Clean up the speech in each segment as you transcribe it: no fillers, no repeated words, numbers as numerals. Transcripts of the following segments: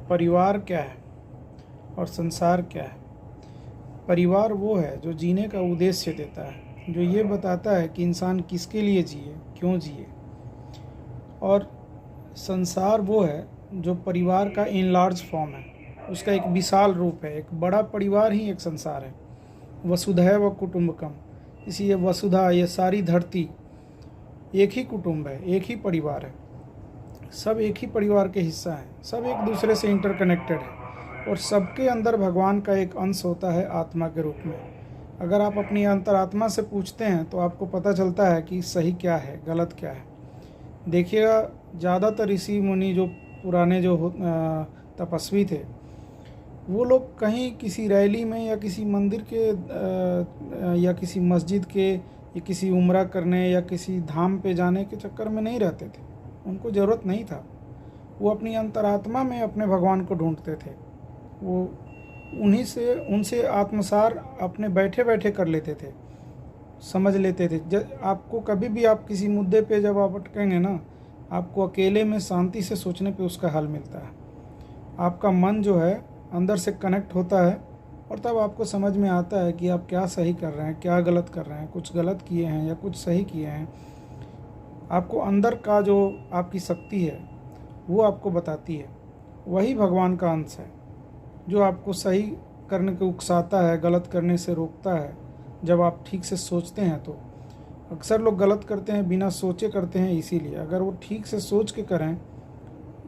परिवार क्या है और संसार क्या है। परिवार वो है जो जीने का उद्देश्य देता है, जो ये बताता है कि इंसान किसके लिए जिए, क्यों जिए। और संसार वो है जो परिवार का इनलार्ज फॉर्म है, उसका एक विशाल रूप है। एक बड़ा परिवार ही एक संसार है। वसुधैव कुटुम्बकम, इसलिए वसुधा, ये सारी धरती एक ही कुटुंब है, एक ही परिवार है। सब एक ही परिवार के हिस्सा हैं, सब एक दूसरे से इंटरकनेक्टेड है और सबके अंदर भगवान का एक अंश होता है आत्मा के रूप में। अगर आप अपनी अंतरात्मा से पूछते हैं तो आपको पता चलता है कि सही क्या है, गलत क्या है। देखिएगा, ज़्यादातर ऋषि मुनि जो पुराने जो तपस्वी थे, वो लोग कहीं किसी रैली में या किसी मंदिर के या किसी मस्जिद के या किसी उम्रा करने या किसी धाम पे जाने के चक्कर में नहीं रहते थे। उनको ज़रूरत नहीं था। वो अपनी अंतरात्मा में अपने भगवान को ढूंढते थे। वो उनसे आत्मसार अपने बैठे बैठे कर लेते थे, समझ लेते थे। आपको कभी भी आप किसी मुद्दे पे जब आप अटकेंगे ना, आपको अकेले में शांति से सोचने पे उसका हल मिलता है। आपका मन जो है अंदर से कनेक्ट होता है और तब आपको समझ में आता है कि आप क्या सही कर रहे हैं, क्या गलत कर रहे हैं, कुछ गलत किए हैं या कुछ सही किए हैं। आपको अंदर का जो आपकी शक्ति है वो आपको बताती है। वही भगवान का अंश है जो आपको सही करने को उकसाता है, गलत करने से रोकता है जब आप ठीक से सोचते हैं। तो अक्सर लोग गलत करते हैं बिना सोचे करते हैं, इसीलिए अगर वो ठीक से सोच के करें,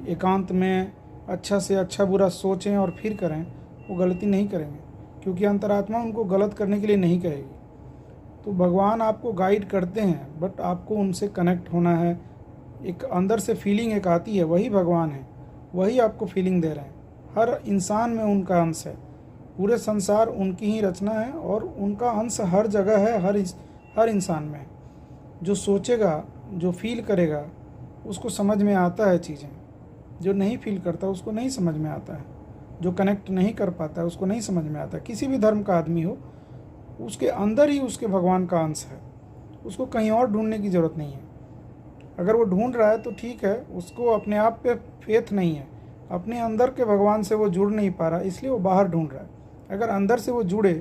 एकांत में अच्छा से अच्छा बुरा सोचें और फिर करें, वो गलती नहीं करेंगे, क्योंकि अंतरात्मा उनको गलत करने के लिए नहीं कहेगी। तो भगवान आपको गाइड करते हैं, बट आपको उनसे कनेक्ट होना है। एक अंदर से फीलिंग एक आती है, वही भगवान है, वही आपको फीलिंग दे रहे हैं। हर इंसान में उनका अंश है, पूरे संसार उनकी ही रचना है और उनका अंश हर जगह है, हर इंसान में। जो सोचेगा, जो फील करेगा, उसको समझ में आता है चीज़ें। जो नहीं फील करता उसको नहीं समझ में आता है। जो कनेक्ट नहीं कर पाता है उसको नहीं समझ में आता। किसी भी धर्म का आदमी हो, उसके अंदर ही उसके भगवान का अंश है, उसको कहीं और ढूंढने की ज़रूरत नहीं है। अगर वो ढूंढ रहा है तो ठीक है, उसको अपने आप पे फेथ नहीं है, अपने अंदर के भगवान से वो जुड़ नहीं पा रहा, इसलिए वो बाहर ढूंढ रहा है। अगर अंदर से वो जुड़े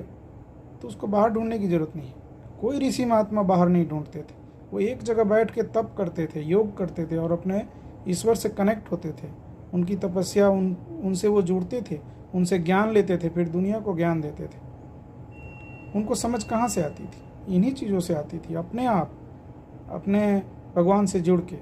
तो उसको बाहर ढूंढने की ज़रूरत नहीं है। कोई ऋषि महात्मा बाहर नहीं ढूंढते थे, वो एक जगह बैठ के तप करते थे, योग करते थे और अपने ईश्वर से कनेक्ट होते थे। उनकी तपस्या उनसे वो जुड़ते थे, उनसे ज्ञान लेते थे, फिर दुनिया को ज्ञान देते थे। उनको समझ कहाँ से आती थी? इन्हीं चीज़ों से आती थी, अपने आप, अपने भगवान से जुड़ के।